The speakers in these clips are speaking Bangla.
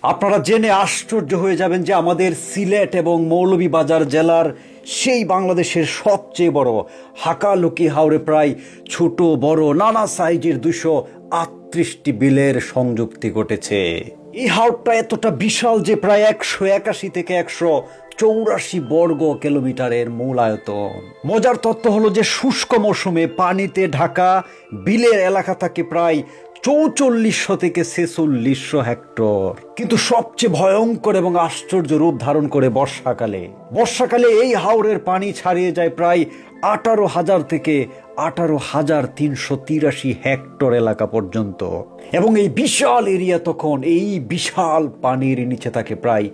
আপনারা জেনে আশ্চর্য হয়ে যাবেন যে আমাদের সিলেট এবং মৌলভীবাজার জেলার সেই বাংলাদেশের সবচেয়ে বড় হাকালুকি হাওরে প্রায় ছোট বড় নানা সাইজের 238টি বিলের সংযুক্তি ঘটেছে। এই হাওরটা এতটা বিশাল যে প্রায় 181 থেকে 184 বর্গ কিলোমিটারের মূল আয়তন। মজার তথ্য হলো যে শুষ্ক মৌসুমে পানিতে ঢাকা বিলের এলাকা থাকে প্রায় 4400 থেকে 4600 হেক্টর। কিন্তু সবচেয়ে ভয়ঙ্কর এবং আশ্চর্য রূপ ধারণ করে বর্ষাকালে এই হাওরের পানি ছাড়িয়ে যায় প্রায় 18,000 থেকে 18,383 হেক্টর এলাকা পর্যন্ত। এবং এই বিশাল এরিয়া তখন এই বিশাল পানির নিচে থাকে প্রায়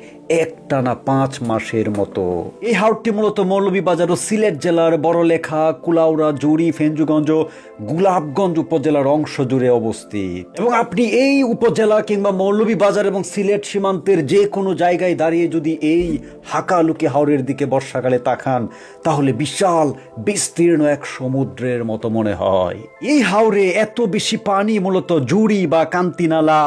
একটানা 5 মাসের মতো। এই হাওরটি মূলত মৌলভীবাজার ও সিলেট জেলার বড়লেখা, কুলাউড়া, জুড়ি, ফেঞ্চুগঞ্জ, গোলাপগঞ্জ উপজেলার অংশ জুড়ে অবস্থিত। এবং আপনি এই উপজেলা কিংবা মৌলভীবাজার এবং সিলেট সীমান্তের যে কোনো জায়গায় দাঁড়িয়ে যদি এই হাকালুকি হাওরের দিকে বর্ষাকালে তাকান, তাহলে বিশাল বিস্তীর্ণ এক সমুদ্রের মতো মনে হয়। এই হাওরে এত বেশি পানি মূলত জুড়ি বা কান্তিনালা,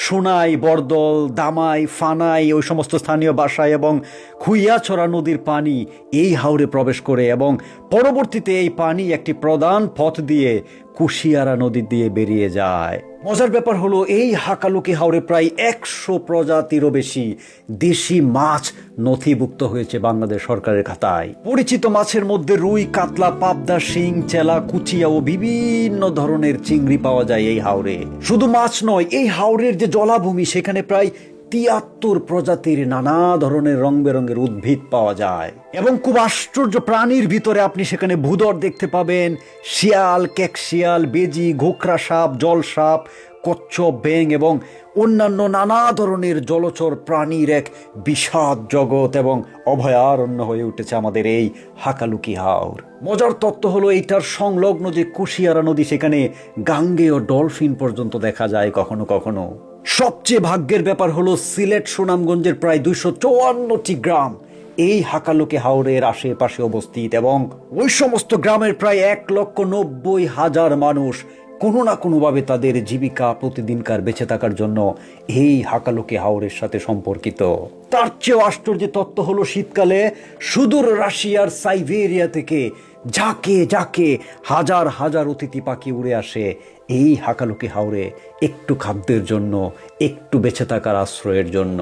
সোনাই, বরদল, দামাই, ফানাই ওই সমস্ত স্থানীয় বাসায় এবং খুইয়াছড়া নদীর পানি এই হাওরে প্রবেশ করে এবং পরবর্তীতে এই পানি একটি প্রধান পথ দিয়ে কুশিয়ারা নদী দিয়ে বেরিয়ে যায়। মজার ব্যাপার হলো এই হাকালুকি হাওরে প্রায় 100 প্রজাতিরও বেশি দেশি মাছ নথিভুক্ত হয়েছে বাংলাদেশ সরকারের খাতায়। পরিচিত মাছের মধ্যে রুই, কাতলা, পাবদা, শিং, চেলা, কুচিয়া ও বিভিন্ন ধরনের চিংড়ি পাওয়া যায় এই হাওরে। শুধু মাছ নয়, এই হাওরের যে জলাভূমি সেখানে প্রায় 73 প্রজাতির নানা ধরনের রং বেরঙের উদ্ভিদ পাওয়া যায়। এবং খুব আশ্চর্য প্রাণীর ভিতরে আপনি সেখানে ভূধর দেখতে পাবেন, শিয়াল, ক্যাকশিয়াল, বেজি, ঘোকরা সাপ, জল সাপ, কচ্ছপ, ব্যাঙ এবং অন্যান্য নানা ধরনের জলচর প্রাণীর এক বিশাল জগৎ এবং অভয়ারণ্য হয়ে উঠেছে আমাদের এই হাকালুকি হাওর। মজার তত্ত্ব হলো এইটার সংলগ্ন যে কুশিয়ারা নদী, সেখানে গাঙ্গেয় ডলফিন পর্যন্ত দেখা যায় কখনো কখনো। সবচেয়ে ভাগ্যের ব্যাপার হলো সিলেট সুনামগঞ্জের প্রায় 254টি গ্রাম এই হাকালুকি হাওরের আশেপাশে অবস্থিত এবং ওই সমস্ত গ্রামের প্রায় 1,90,000 মানুষ কোনো না কোনোভাবে তাদের জীবিকা প্রতিদিনকার বেঁচে থাকার জন্য এই হাকালুকি হাওরের সাথে সম্পর্কিত। তার চেয়েও আশ্চর্যের তত্ত্ব হলো শীতকালে সুদূর রাশিয়ার সাইবেরিয়া থেকে ঝাঁকে ঝাঁকে হাজার হাজার অতিথি পাখি উড়ে আসে এই হাকালুকি হাওরে একটু খাদ্যের জন্য, একটু বেঁচে থাকার আশ্রয়ের জন্য।